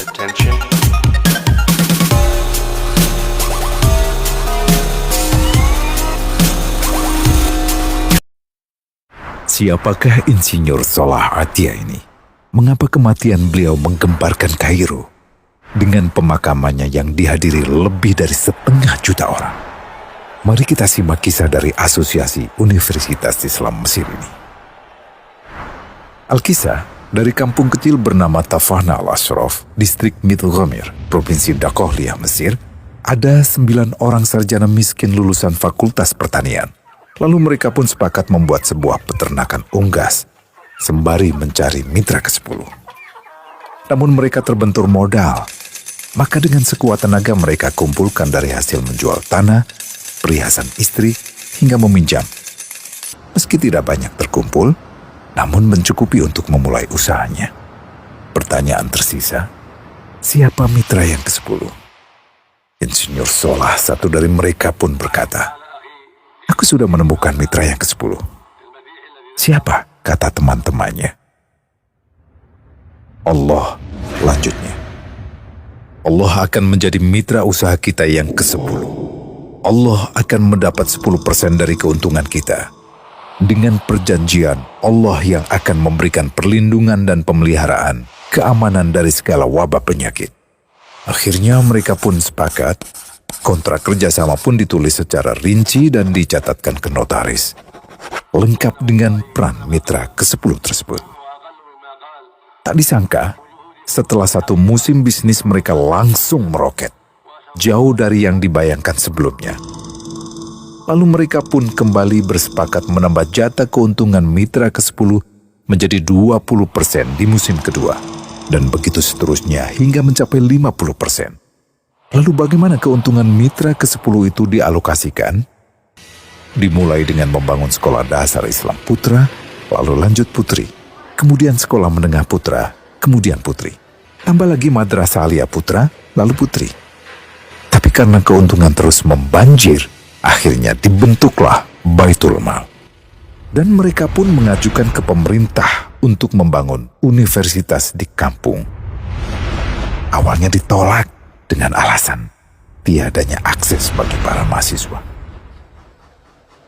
Attention. Siapakah Insinyur Salah Atia ini? Mengapa kematian beliau menggemparkan Kairo? Dengan pemakamannya yang dihadiri lebih dari 1,5 juta orang. Mari kita simak kisah dari Asosiasi Universitas Islam Mesir ini. Al-Kisah dari kampung kecil bernama Tafahna al-Ashraf, distrik Mitghamir, provinsi Dakohliah, Mesir, ada 9 orang sarjana miskin lulusan Fakultas Pertanian. Lalu mereka pun sepakat membuat sebuah peternakan unggas, sembari mencari mitra ke-10. Namun mereka terbentur modal, maka dengan sekuat tenaga mereka kumpulkan dari hasil menjual tanah, perhiasan istri, hingga meminjam. Meski tidak banyak terkumpul, namun mencukupi untuk memulai usahanya. Pertanyaan tersisa, siapa mitra yang ke-10? Insinyur Salah, satu dari mereka pun berkata, "Aku sudah menemukan mitra yang ke-10. Siapa?" kata teman-temannya. "Allah," lanjutnya. "Allah akan menjadi mitra usaha kita yang ke-10. Allah akan mendapat 10% dari keuntungan kita. Dengan perjanjian, Allah yang akan memberikan perlindungan dan pemeliharaan, keamanan dari segala wabah penyakit." Akhirnya mereka pun sepakat. Kontrak kerjasama pun ditulis secara rinci dan dicatatkan ke notaris, lengkap dengan peran mitra ke-10 tersebut. Tak disangka, setelah 1 musim bisnis mereka langsung meroket, jauh dari yang dibayangkan sebelumnya. Lalu mereka pun kembali bersepakat menambah jatah keuntungan mitra ke-10 menjadi 20% di musim kedua, dan begitu seterusnya hingga mencapai 50%. Lalu bagaimana keuntungan mitra ke-10 itu dialokasikan? Dimulai dengan membangun sekolah dasar Islam putra, lalu lanjut putri, kemudian sekolah menengah putra, kemudian putri. Tambah lagi madrasah aliyah putra, lalu putri. Tapi karena keuntungan terus membanjir, akhirnya dibentuklah Baitul Mal. Dan mereka pun mengajukan ke pemerintah untuk membangun universitas di kampung. Awalnya ditolak dengan alasan tiadanya akses bagi para mahasiswa.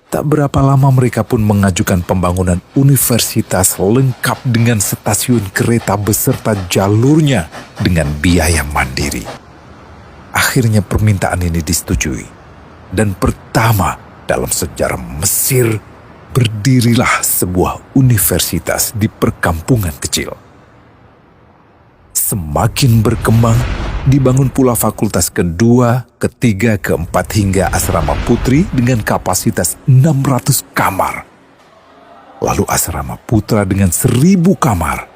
Tak berapa lama mereka pun mengajukan pembangunan universitas lengkap dengan stasiun kereta beserta jalurnya dengan biaya mandiri. Akhirnya permintaan ini disetujui, dan pertama dalam sejarah Mesir berdirilah sebuah universitas di perkampungan kecil. Semakin berkembang, dibangun pula fakultas kedua, ketiga, keempat hingga asrama putri dengan kapasitas 600 kamar. Lalu asrama putra dengan 1.000 kamar.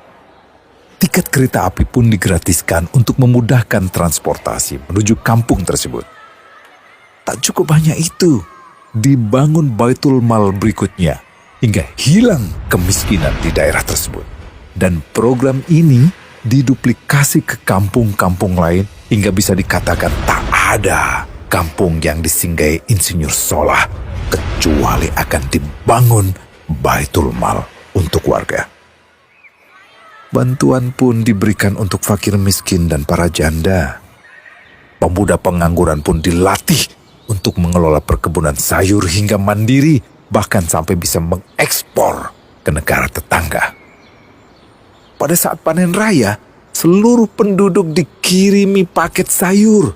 Tiket kereta api pun digratiskan untuk memudahkan transportasi menuju kampung tersebut. Tak cukup hanya itu, dibangun Baitul Mal berikutnya hingga hilang kemiskinan di daerah tersebut. Dan program ini diduplikasi ke kampung-kampung lain hingga bisa dikatakan tak ada kampung yang disinggahi Insinyur Salah kecuali akan dibangun Baitul Mal untuk warga. Bantuan pun diberikan untuk fakir miskin dan para janda. Pemuda pengangguran pun dilatih untuk mengelola perkebunan sayur hingga mandiri, bahkan sampai bisa mengekspor ke negara tetangga. Pada saat panen raya, seluruh penduduk dikirimi paket sayur.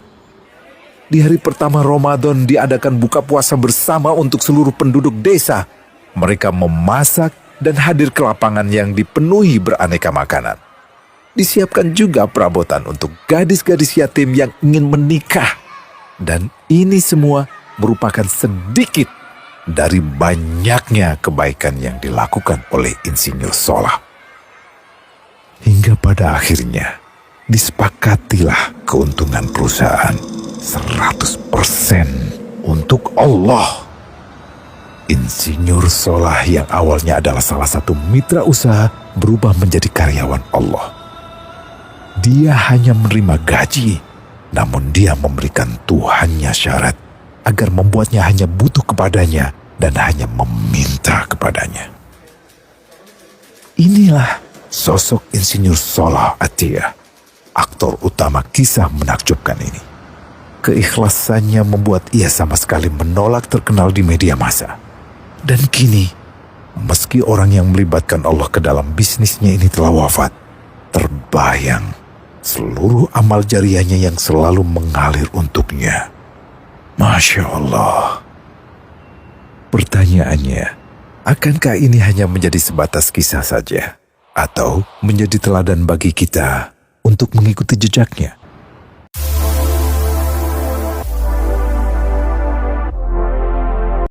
Di hari pertama Ramadan diadakan buka puasa bersama untuk seluruh penduduk desa. Mereka memasak dan hadir ke lapangan yang dipenuhi beraneka makanan. Disiapkan juga perabotan untuk gadis-gadis yatim yang ingin menikah. Dan ini semua merupakan sedikit dari banyaknya kebaikan yang dilakukan oleh Insinyur Salah. Hingga pada akhirnya disepakatilah keuntungan perusahaan 100% untuk Allah. Insinyur Salah yang awalnya adalah salah satu mitra usaha berubah menjadi karyawan Allah. Dia hanya menerima gaji, namun dia memberikan Tuhannya syarat agar membuatnya hanya butuh kepadanya dan hanya meminta kepadanya. Inilah sosok Insinyur Salah Atiyah, aktor utama kisah menakjubkan ini. Keikhlasannya membuat ia sama sekali menolak terkenal di media massa. Dan kini, meski orang yang melibatkan Allah ke dalam bisnisnya ini telah wafat, terbayang seluruh amal jariahnya yang selalu mengalir untuknya. Masya Allah. Pertanyaannya, akankah ini hanya menjadi sebatas kisah saja? Atau menjadi teladan bagi kita untuk mengikuti jejaknya?